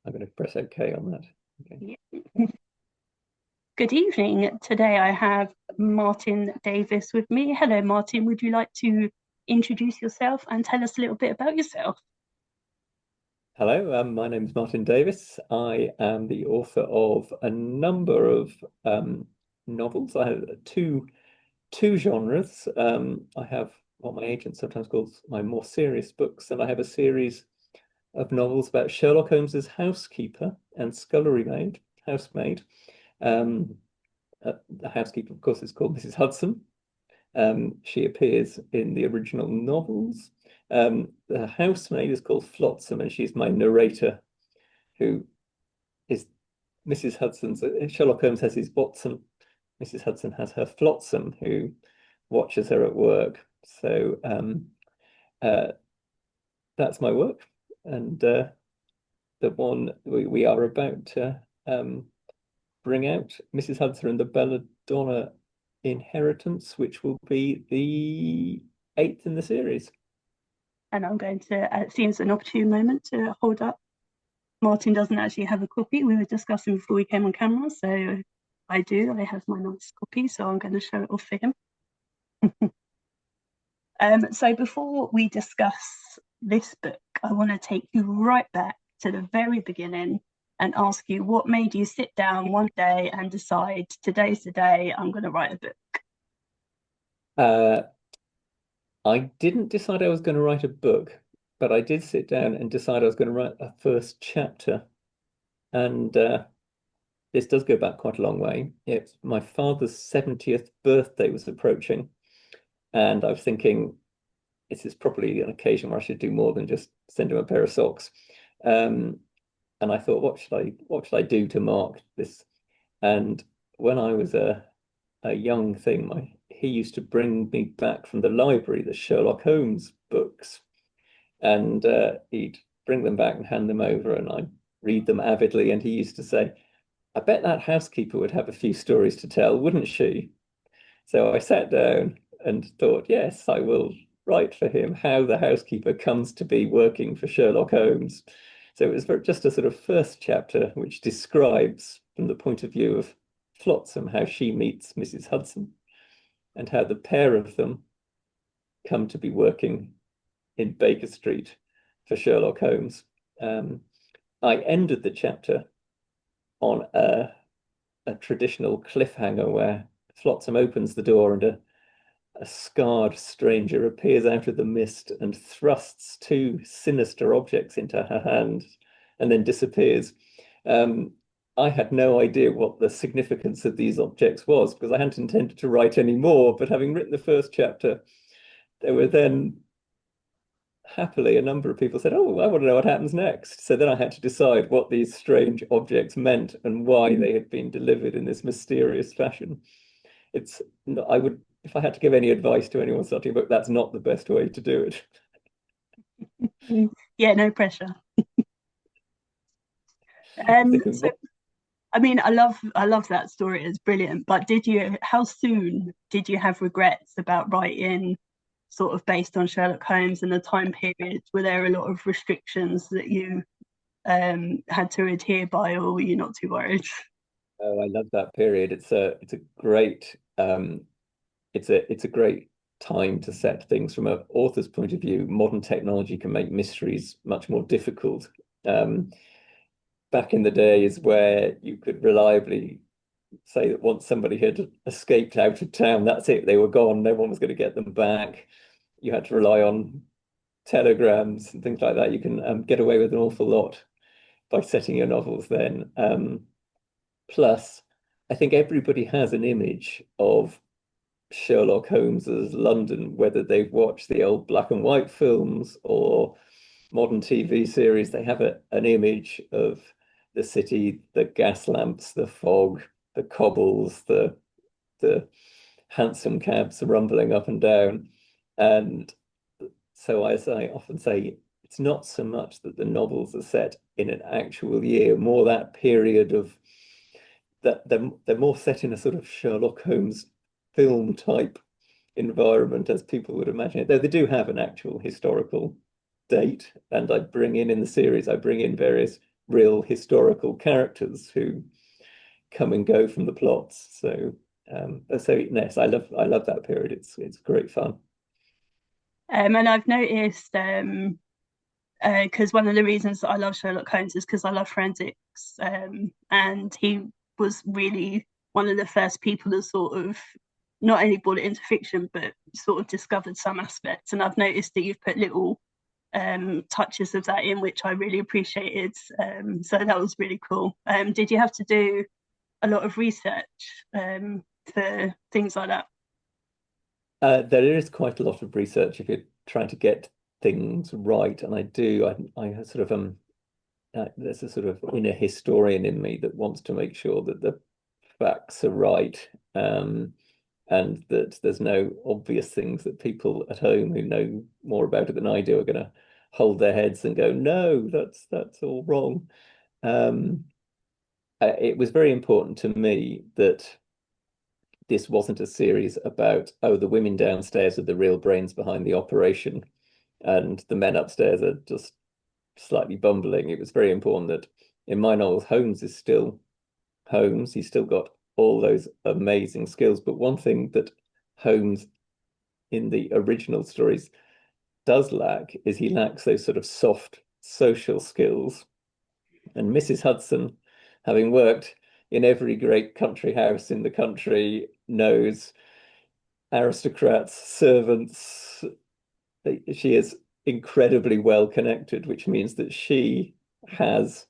I'm going to press OK on that. Okay. Yeah. Good evening. Today I have Martin Davis with me. Hello, Martin. Would you like to introduce yourself and tell us a little bit about yourself? Hello, my name is Martin Davis. I am the author of a number of novels. I have two genres. I have what my agent sometimes calls my more serious books, and I have a series of novels about Sherlock Holmes's housekeeper and scullery maid, housemaid. Um, the housekeeper, of course, is called Mrs Hudson. She appears in the original novels. The housemaid is called Flotsam, and she's my narrator, who is Mrs. Hudson's. Sherlock Holmes has his Watson. Mrs. Hudson has her Flotsam, who watches her at work. So uh, that's my work, and the one we are about to bring out, Mrs. Hudson and the Belladonna Inheritance, which will be the eighth in the series. And I'm going to, it seems an opportune moment to hold up. Martin doesn't actually have a copy. We were discussing before we came on camera. So I do. I have my nice copy. So I'm going to show it off for him. So before we discuss this book, I want to take you right back to the very beginning and ask you what made you sit down one day and decide today's the day I'm going to write a book. Uh, I didn't decide I was going to write a book, but I did sit down and decide I was going to write a first chapter. And this does go back quite a long way. It's my father's 70th birthday was approaching, and I was thinking this is probably an occasion where I should do more than just send him a pair of socks. Um, and I thought, what should I do to mark this? And when I was a young thing, he used to bring me back from the library the Sherlock Holmes books, and he'd bring them back and hand them over, and I'd read them avidly. And he used to say, "I bet that housekeeper would have a few stories to tell, wouldn't she?" So I sat down and thought, yes, I will write for him how the housekeeper comes to be working for Sherlock Holmes. So it was just a sort of first chapter which describes, from the point of view of Flotsam, how she meets Mrs. Hudson and how the pair of them come to be working in Baker Street for Sherlock Holmes. Um, I ended the chapter on a traditional cliffhanger where Flotsam opens the door and a scarred stranger appears out of the mist and thrusts two sinister objects into her hand and then disappears. Um, I had no idea what the significance of these objects was because I hadn't intended to write any more. But having written the first chapter, there were then happily a number of people said, "Oh, I want to know what happens next." So then I had to decide what these strange objects meant and why they had been delivered in this mysterious fashion. It's I would if I had to give any advice to anyone starting a book, that's not the best way to do it. Yeah, no pressure. Thinking, So what? I mean, I love that story. It's brilliant. But how soon did you have regrets about writing sort of based on Sherlock Holmes and the time period? Were there a lot of restrictions that you had to adhere by, or were you not too worried? Oh, I love that period. It's a great it's a great time to set things from an author's point of view. Modern technology can make mysteries much more difficult. Um, Back in the days where you could reliably say that once somebody had escaped out of town, that's it, they were gone, no one was going to get them back. You had to rely on telegrams and things like that. You can get away with an awful lot by setting your novels then. Plus, I think everybody has an image of Sherlock Holmes's London, whether they've watched the old black and white films or modern TV series. They have an image of the city, the gas lamps, the fog, the cobbles, the hansom cabs rumbling up and down. And so, as I often say, it's not so much that the novels are set in an actual year, more that period of that they're more set in a sort of Sherlock Holmes film type environment as people would imagine it. Though they do have an actual historical date, and I bring in the series, I bring in various real historical characters who come and go from the plots. So yes, I love that period. It's great fun. And I've noticed because one of the reasons that I love Sherlock Holmes is because I love forensics, and he was really one of the first people to sort of not only brought it into fiction but sort of discovered some aspects. And I've noticed that you've put little touches of that in, which I really appreciated. So that was really cool. Did you have to do a lot of research for things like that? There is quite a lot of research if you're trying to get things right, and I do. I sort of there's a sort of inner historian in me that wants to make sure that the facts are right, and that there's no obvious things that people at home who know more about it than I do are going to hold their heads and go, no, that's all wrong. Um, it was very important to me that this wasn't a series about, oh, the women downstairs are the real brains behind the operation, and the men upstairs are just slightly bumbling. It was very important that in my novels, Holmes is still Holmes. He's still got all those amazing skills. But one thing that Holmes in the original stories does lack is he lacks those sort of soft social skills. And Mrs. Hudson, having worked in every great country house in the country, knows aristocrats, servants. She is incredibly well connected, which means that has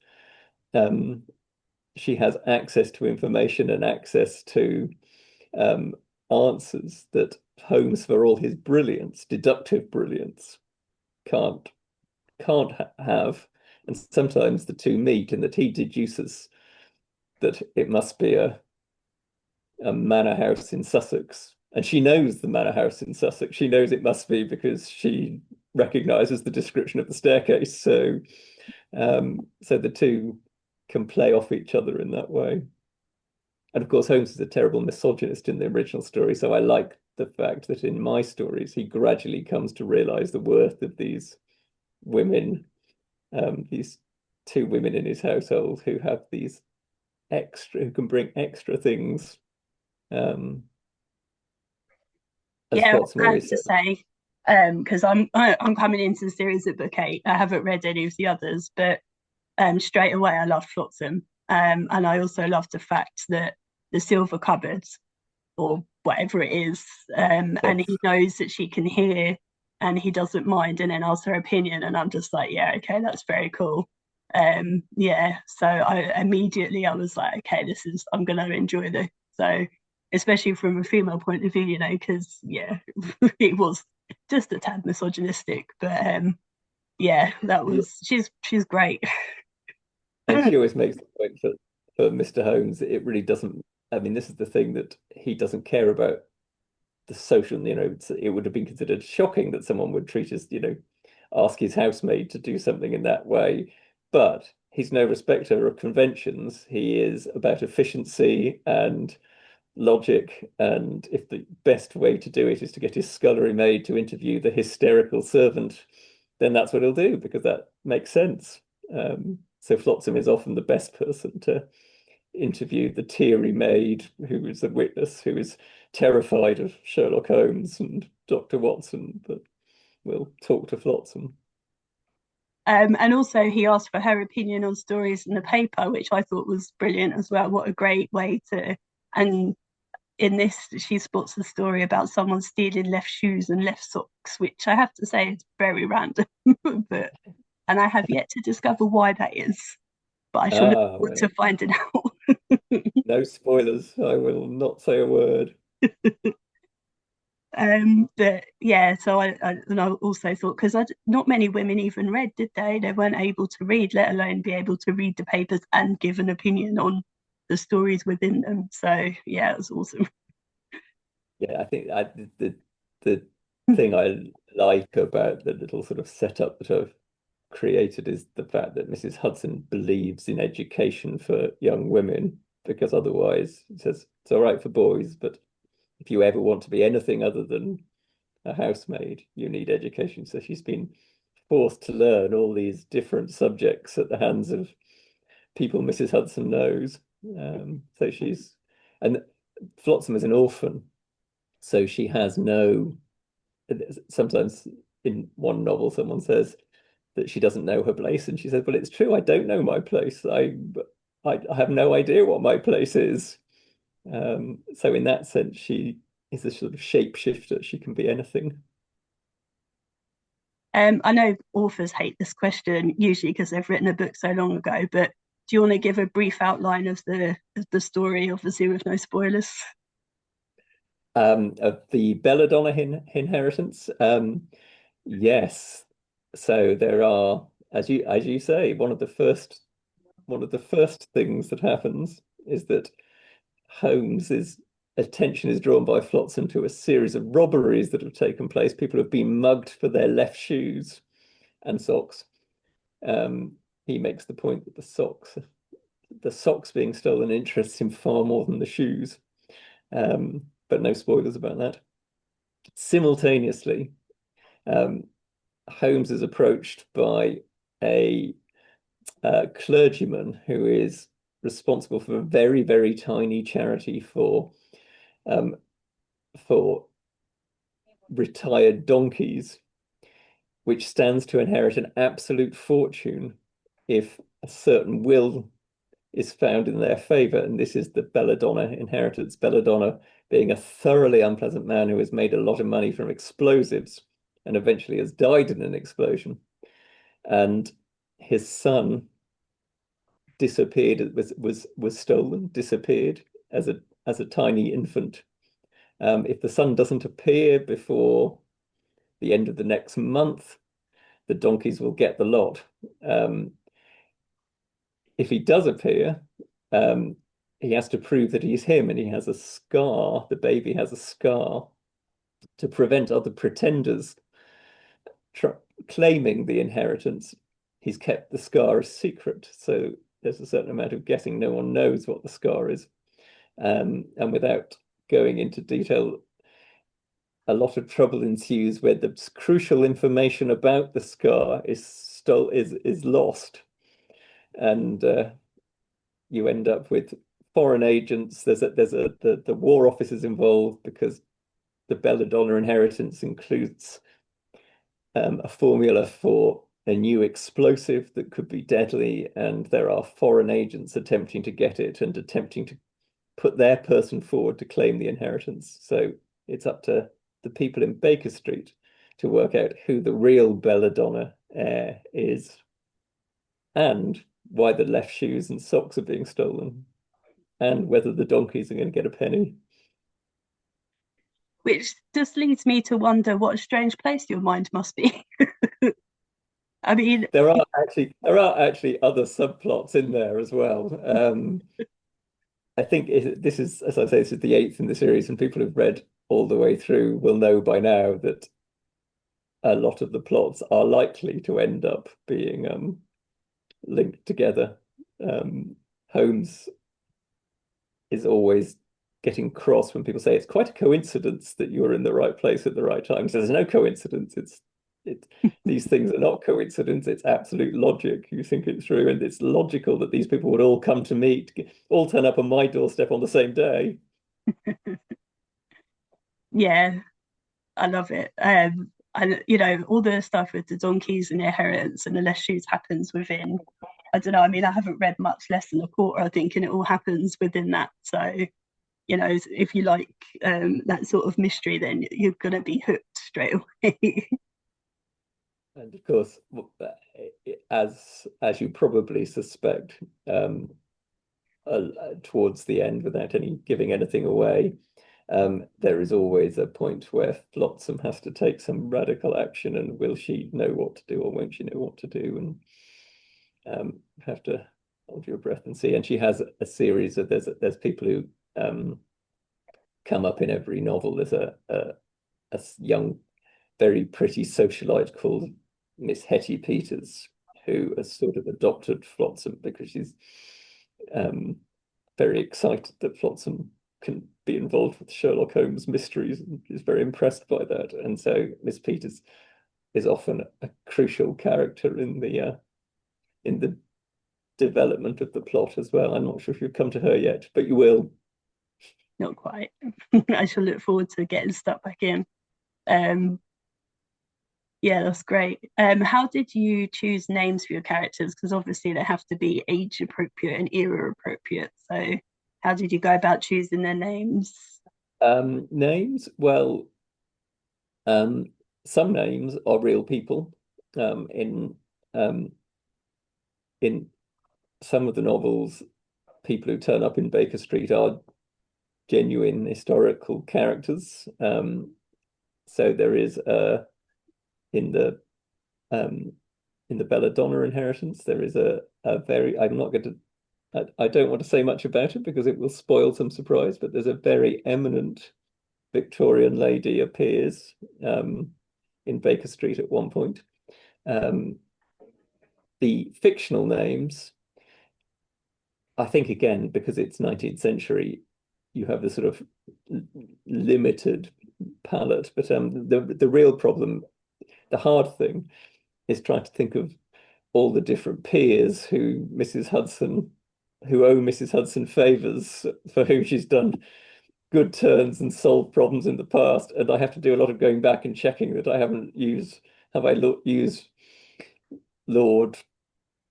um, she has access to information and access to um, answers that Holmes, for all his brilliance, deductive brilliance, can't have. And sometimes the two meet, and that he deduces that it must be a manor house in Sussex. And she knows the manor house in Sussex. She knows it must be because she recognizes the description of the staircase. So the two can play off each other in that way. And of course, Holmes is a terrible misogynist in the original story. So I like the fact that in my stories, he gradually comes to realize the worth of these women, these two women in his household who have who can bring extra things. Um, as Yeah, Flotsam I have always to said. say, because I'm coming into the series at book 8. I haven't read any of the others, but straight away I loved Flotsam, and I also loved the fact that the silver cupboards or whatever it is, and Yes. he knows that she can hear, and he doesn't mind, and then asks her opinion, and I'm just like, yeah, okay, that's very cool. Yeah, so I immediately I was like, okay, I'm gonna enjoy this. So especially from a female point of view, because yeah, it was just a tad misogynistic, but yeah, Yeah. she's great. And she always makes the point for Mr. Holmes, it really doesn't. I mean, this is the thing that he doesn't care about the social, it would have been considered shocking that someone would treat us, ask his housemaid to do something in that way. But he's no respecter of conventions. He is about efficiency and logic. And if the best way to do it is to get his scullery maid to interview the hysterical servant, then that's what he'll do because that makes sense. So Flotsam is often the best person to interview the teary maid who is a witness who is terrified of Sherlock Holmes and Dr. Watson, but will talk to Flotsam. And also, he asked for her opinion on stories in the paper, which I thought was brilliant as well. What a great way to. And in this, she spots the story about someone stealing left shoes and left socks, which I have to say is very random. but and I have yet to discover why that is. But I shall look Ah, forward to well, finding out. no spoilers. I will not say a word. But yeah, so and I also thought because not many women even read, did they? They weren't able to read, let alone be able to read the papers and give an opinion on the stories within them. So yeah, it was awesome. Yeah, I think the thing I like about the little sort of setup that I've created is the fact that Mrs. Hudson believes in education for young women, because otherwise, it says it's all right for boys, but if you ever want to be anything other than a housemaid, you need education. So she's been forced to learn all these different subjects at the hands of people Mrs Hudson knows. So and Flotsam is an orphan, so she has no. Sometimes in one novel, someone says that she doesn't know her place, and she says, "Well, it's true. I don't know my place. I have no idea what my place is." So in that sense, she is a sort of shapeshifter. She can be anything. I know authors hate this question usually because they've written a book so long ago, but do you want to give a brief outline of the story, obviously with no spoilers? Of the Belladonna inheritance. Yes. So there are, as you say, one of the first things that happens is that Holmes's attention is drawn by Flotsam to a series of robberies that have taken place. People have been mugged for their left shoes and socks. Um, he makes the point that the socks being stolen interests him far more than the shoes. But no spoilers about that. Simultaneously, um, Holmes is approached by a clergyman who is responsible for a very, very tiny charity um, for retired donkeys, which stands to inherit an absolute fortune if a certain will is found in their favor. And this is the Belladonna inheritance. Belladonna being a thoroughly unpleasant man who has made a lot of money from explosives and eventually has died in an explosion. And his son disappeared, was stolen, disappeared as a tiny infant. If the son doesn't appear before the end of the next month, the donkeys will get the lot. Um, if he does appear, um, he has to prove that he's him, and he has a scar. The baby has a scar to prevent other pretenders claiming the inheritance. He's kept the scar a secret, so there's a certain amount of guessing. No one knows what the scar is, and without going into detail, a lot of trouble ensues where the crucial information about the scar is lost, and you end up with foreign agents. The war office is involved because the Belladonna inheritance includes a formula for a new explosive that could be deadly, and there are foreign agents attempting to get it and attempting to put their person forward to claim the inheritance. So it's up to the people in Baker Street to work out who the real Belladonna heir is and why the left shoes and socks are being stolen and whether the donkeys are going to get a penny. Which just leads me to wonder what a strange place your mind must be. I mean, There are actually other subplots in there as well. I think this is, as I say, this is the eighth in the series, and people who've read all the way through will know by now that a lot of the plots are likely to end up being linked together. Um, Holmes is always getting cross when people say it's quite a coincidence that you're in the right place at the right time. So there's no coincidence. It these things are not coincidence. It's absolute logic. You think it through, and it's logical that these people would all come to meet, all turn up on my doorstep on the same day. yeah, I love it. And all the stuff with the donkeys and their inheritance and the less shoes happens within. I don't know. I mean, I haven't read much less than a quarter, I think, and it all happens within that. So, if you like that sort of mystery, then you're gonna be hooked straight away. And of course, as you probably suspect, towards the end, without any giving anything away, there is always a point where Flotsam has to take some radical action, and will she know what to do or won't she know what to do? And have to hold your breath and see. And she has a series of there's people who come up in every novel. There's a young, very pretty socialite called Miss Hetty Peters, who has sort of adopted Flotsam because she's um, very excited that Flotsam can be involved with Sherlock Holmes mysteries and is very impressed by that. And so Miss Peters is often a crucial character in the development of the plot as well. I'm not sure if you've come to her yet, but you will. Not quite. I shall look forward to getting stuck back in. Um, yeah, that's great. How did you choose names for your characters? Because obviously they have to be age appropriate and era appropriate. So, how did you go about choosing their names? Names, well, um, some names are real people. Um, in um, in some of the novels, people who turn up in Baker Street are genuine historical characters. So there is in the um, in the Belladonna inheritance, there is a very I'm not going to I don't want to say much about it because it will spoil some surprise, but there's a very eminent Victorian lady appears in Baker Street at one point. Um, the fictional names, I think, again, because it's 19th century, you have this sort of limited palette. But the real problem, the hard thing, is trying to think of all the different peers who owe Mrs. Hudson favors for whom she's done good turns and solved problems in the past. And I have to do a lot of going back and checking that I haven't used, have I used Lord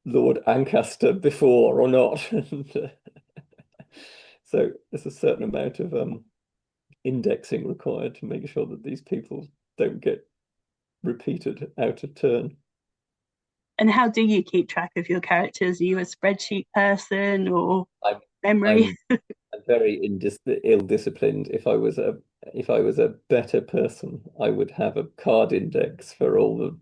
Lord Ancaster before or not? And, so there's a certain amount of indexing required to make sure that these people don't get repeated out of turn. And how do you keep track of your characters? Are you a spreadsheet person or I'm memory? I'm very ill-disciplined. If I was a better person, I would have a card index for all the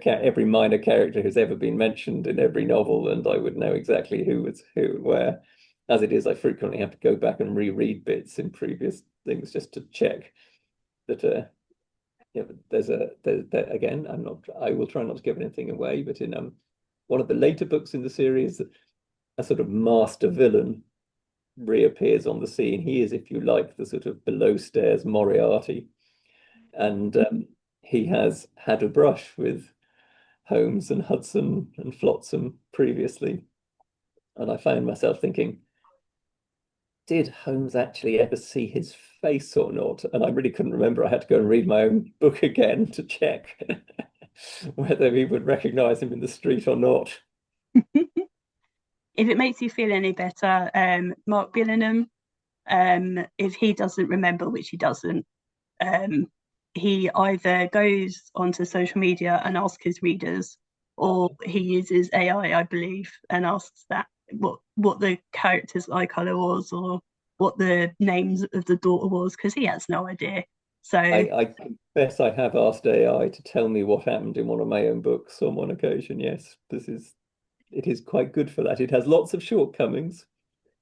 every minor character who's ever been mentioned in every novel, and I would know exactly who was who where. As it is, I frequently have to go back and reread bits in previous things just to check that yeah, but again, I will try not to give anything away, but in one of the later books in the series, a sort of master villain reappears on the scene. He is, if you like, the sort of below stairs Moriarty, and he has had a brush with Holmes and Hudson and Flotsam previously, and I found myself thinking, did Holmes actually ever see his face or not? And I really couldn't remember. I had to go and read my own book again to check whether he would recognize him in the street or not. If it makes you feel any better, Mark Billingham, if he doesn't remember, which he doesn't, um, he either goes onto social media and asks his readers, or he uses AI, I believe, and asks that what the character's eye color was, or what the names of the daughter was, because he has no idea. So I confess I have asked AI to tell me what happened in one of my own books on one occasion. Yes, it is quite good for that. It has lots of shortcomings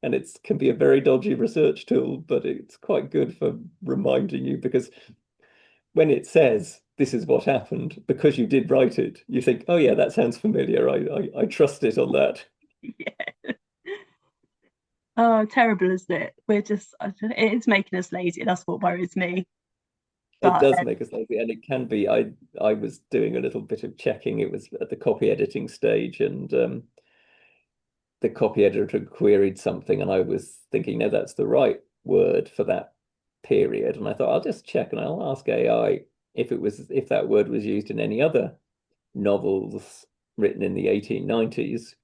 and it can be a very dodgy research tool, but it's quite good for reminding you because when it says this is what happened, because you did write it, you think, oh yeah, that sounds familiar. I trust it on that. yeah. Oh, terrible, isn't it? It's making us lazy. That's what worries me. It But does make us lazy, and it can be. I was doing a little bit of checking. It was at the copy editing stage, and the copy editor had queried something, and I was thinking, no, that's the right word for that period. And I thought, I'll just check and I'll ask AI if that word was used in any other novels written in the 1890s.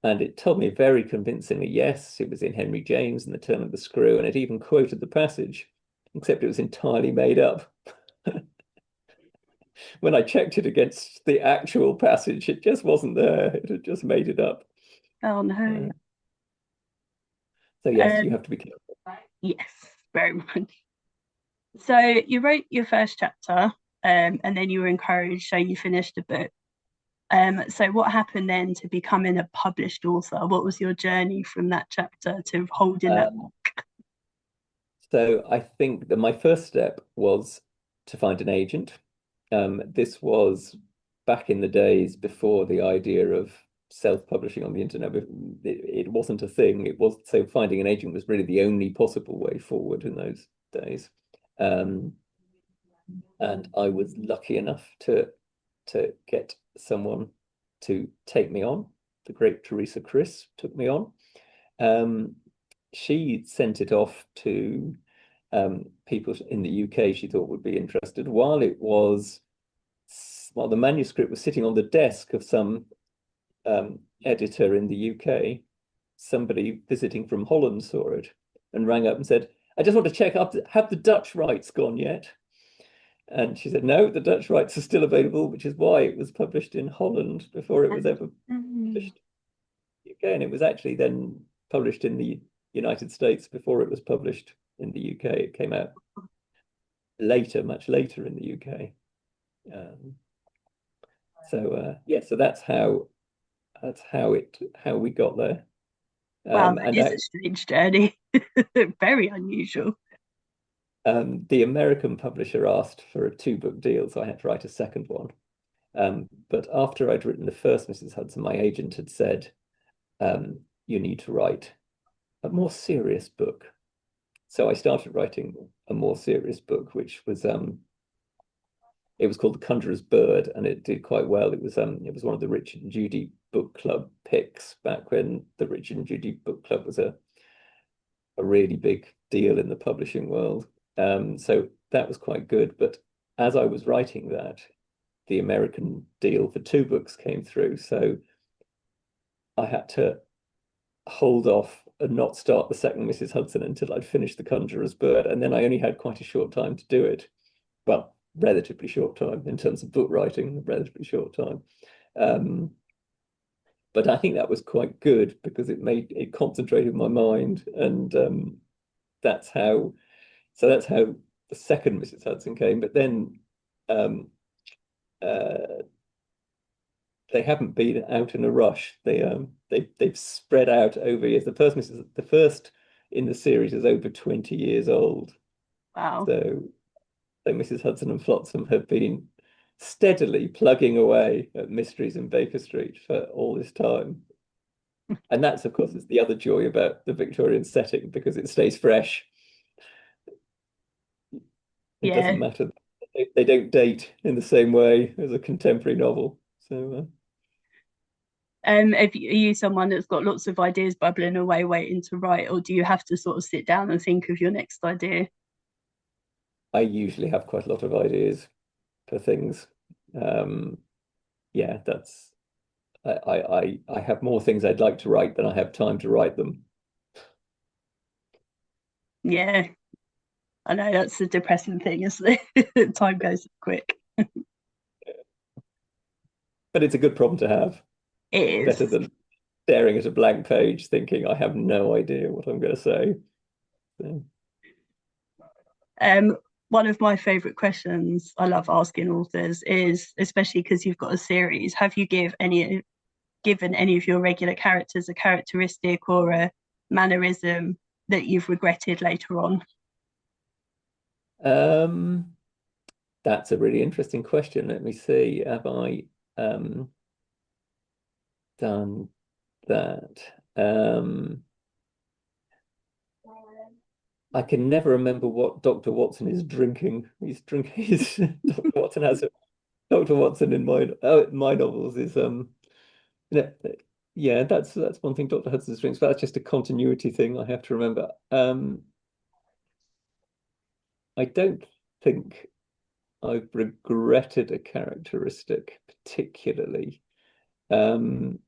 And it told me very convincingly, yes, it was in Henry James and the Turn of the Screw, and it even quoted the passage, except it was entirely made up. When I checked it against the actual passage, it just wasn't there. It had just made it up. oh no. Uh, so yes, you Um, have to be careful. yes, very much. So you wrote your first chapter, and then you were encouraged, so you finished a book. So what happened then to becoming a published author? What was your journey from that chapter to holding that? Um, so I think that my first step was to find an agent. This was back in the days before the idea of self-publishing on the internet. It wasn't a thing. It was so finding an agent was really the only possible way forward in those days. Um, and I was lucky enough to get someone to take me on. the great Teresa Criss took me on. Um, she sent it off to people in the UK she thought would be interested. While the manuscript was sitting on the desk of some editor in the UK, somebody visiting from Holland saw it and rang up and said, "I just want to check up, have the Dutch rights gone yet?" And she said, "No, the Dutch rights are still available," which is why it was published in Holland before it was ever Mm. published in the UK. And it was actually then published in the United States before it was published in the UK. It came out later, much later in the UK. Um, yeah, so that's how we got there. Wow, that And is a strange journey. Very unusual. the American publisher asked for a two-book deal, so I had to write a second one. But after I'd written the first Mrs. Hudson, my agent had said, you need to write a more serious book. So I started writing a more serious book, which was it was called The Conjurer's Bird, and it did quite well. It was one of the Richard and Judy Book Club picks back when the Richard and Judy Book Club was a really big deal in the publishing world. So that was quite good. But as I was writing that, the American deal for two books came through. So I had to hold off and not start the second Mrs. Hudson until I'd finished The Conjurer's Bird. And then I only had quite a short time to do it. Well, relatively short time in terms of book writing, relatively short time. But I think that was quite good because it concentrated my mind, and that's how that's how the second Mrs. Hudson came. But then um, uh, they haven't been out in a rush. They've spread out over years. The first in the series is over 20 years old. Wow. So Mrs. Hudson and Flotsam have been steadily plugging away at Mysteries in Baker Street for all this time. And that's, of course, is the other joy about the Victorian setting because it stays fresh. It Yeah. doesn't matter. They don't date in the same way as a contemporary novel. So Are you someone that's got lots of ideas bubbling away, waiting to write, or do you have to sort of sit down and think of your next idea? I usually have quite a lot of ideas for things. Um, yeah, that's I have more things I'd like to write than I have time to write them. Yeah, I know that's the depressing thing, isn't it? Time goes quick. But it's a good problem to have. It Better is. than staring at a blank page thinking I have no idea what I'm going to say. So, Um, One of my favorite questions I love asking authors is, especially because you've got a series, have you given any of your regular characters a characteristic or a mannerism that you've regretted later on? um, that's a really interesting question. Let me see. Have I done that? I can never remember what Dr. Watson is drinking. He's drinking. Dr. Watson has a Dr. Watson in my novels is yeah, yeah, that's one thing Dr. Hudson's drinks, but that's just a continuity thing I have to remember. I don't think I've regretted a characteristic particularly. Um,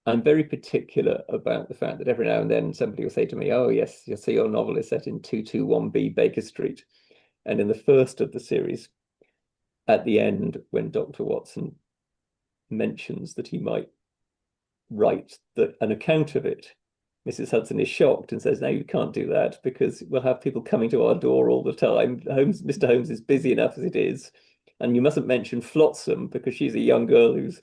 I'm very particular about the fact that every now and then somebody will say to me, "Oh, yes, you see, your novel is set in 221B Baker Street." And in the first of the series, at the end, when Dr. Watson mentions that he might write an account of it, Mrs. Hudson is shocked and says, "No, you can't do that because we'll have people coming to our door all the time. Mr. Holmes is busy enough as it is. And you mustn't mention Flotsam because she's a young girl who's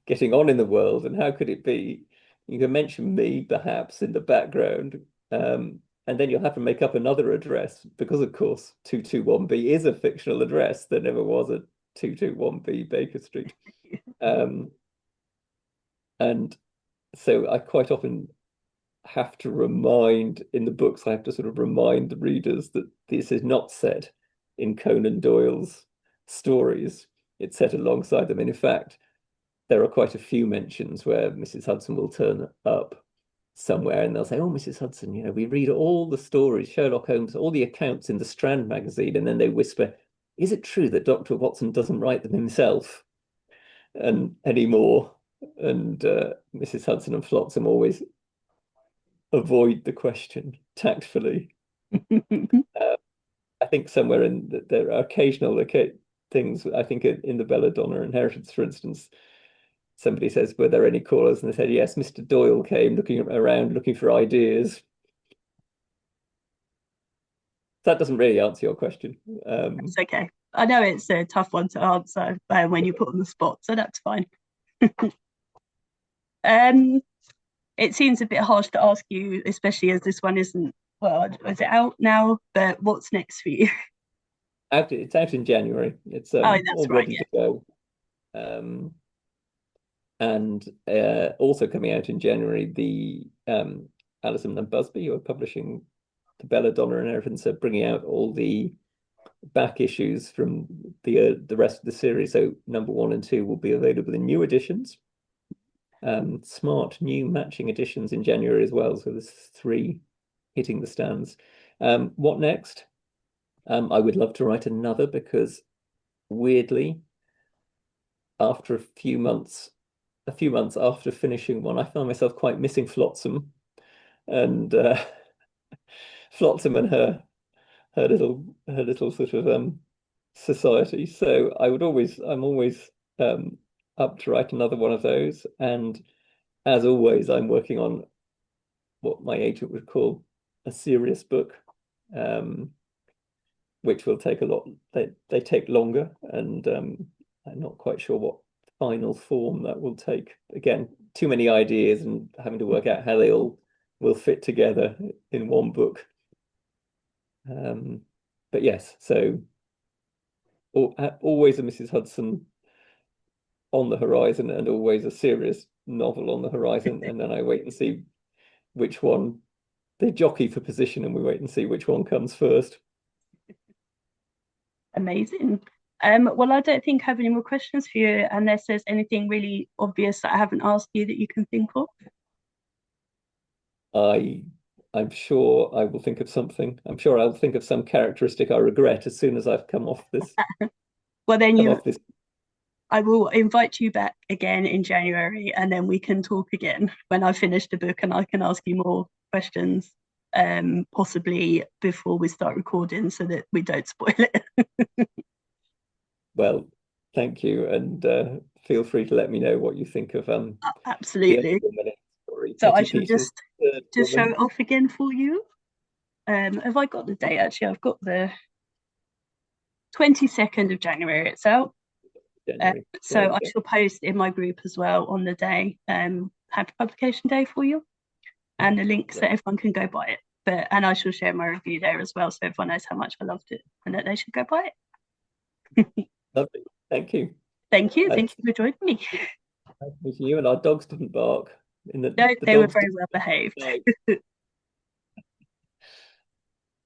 getting on in the world. And how could it be? You can mention me perhaps in the background. And then you'll have to make up another address because, of course, 221B is a fictional address. There never was a 221B Baker Street. And so I quite often have to remind in the books, I have to sort of remind the readers that this is not set in Conan Doyle's stories. It's set alongside them. And in fact, there are quite a few mentions where Mrs. Hudson will turn up somewhere and they'll say, "Oh, Mrs. Hudson, we read all the stories, Sherlock Holmes, all the accounts in the Strand magazine," and then they whisper, "Is it true that Dr. Watson doesn't write them himself and anymore?" And Mrs. Hudson and Flotsam always avoid the question tactfully. Uh, I think somewhere there are occasional things. I think in the Belladonna inheritance, for instance, somebody says, "Were there any callers?" And they said, "Yes, Mr. Doyle came looking around, looking for ideas." That doesn't really answer your question. That's okay. I know it's a tough one to answer when you put on the spot, so that's fine. Um, it seems a bit harsh to ask you, especially as this one isn't, well, is it out now? But what's next for you? It's out in January. It's Oh, all that's right. ready Yeah. to go. Um, and also coming out in January, the Allison and Busby, who are publishing the Belladonna inheritance, are bringing out all the back issues from the rest of the series. So number one and two will be available in new editions, smart new matching editions in January as well. So there's three hitting the stands. What next? I would love to write another because weirdly, after a few months after finishing one, I found myself quite missing Flotsam and Flotsam and her little sort of society. So I'm always up to write another one of those. And as always, I'm working on what my agent would call a serious book, um, which will take a lot. They take longer, and I'm not quite sure what final form that will take. Again, too many ideas and having to work out how they all will fit together in one book. Um, but yes, so always a Mrs. Hudson on the horizon and always a serious novel on the horizon. And then I wait and see which one they jockey for position and we wait and see which one comes first. Amazing. Well, I don't think I have any more questions for you unless there's anything really obvious that I haven't asked you that you can think of. I I'm sure I will think of something. I'm sure I'll think of some characteristic I regret as soon as I've Well, then come you, off this. I will invite you back again in January, and then we can talk again when I finish the book, and I can ask you more questions, possibly before we start recording, so that we don't spoil it. Well, thank you, and feel free to let me know what you think of the other Absolutely. woman in the story, So I Hetty shall Peters' third just show woman. it off again for you. Have I got the date? Actually, I've got the 22nd of January. It's out. January. So There we I go. shall post in my group as well on the day, happy publication day for you, and the link so Great. everyone can go buy it. And I shall share my review there as well, so everyone knows how much I loved it and that they should go buy it. Lovely. Thank you. Thank you. Uh, Thank you for joining me. Nice meeting you. And our dogs didn't bark. No, The they were dogs very well didn't behaved. bite.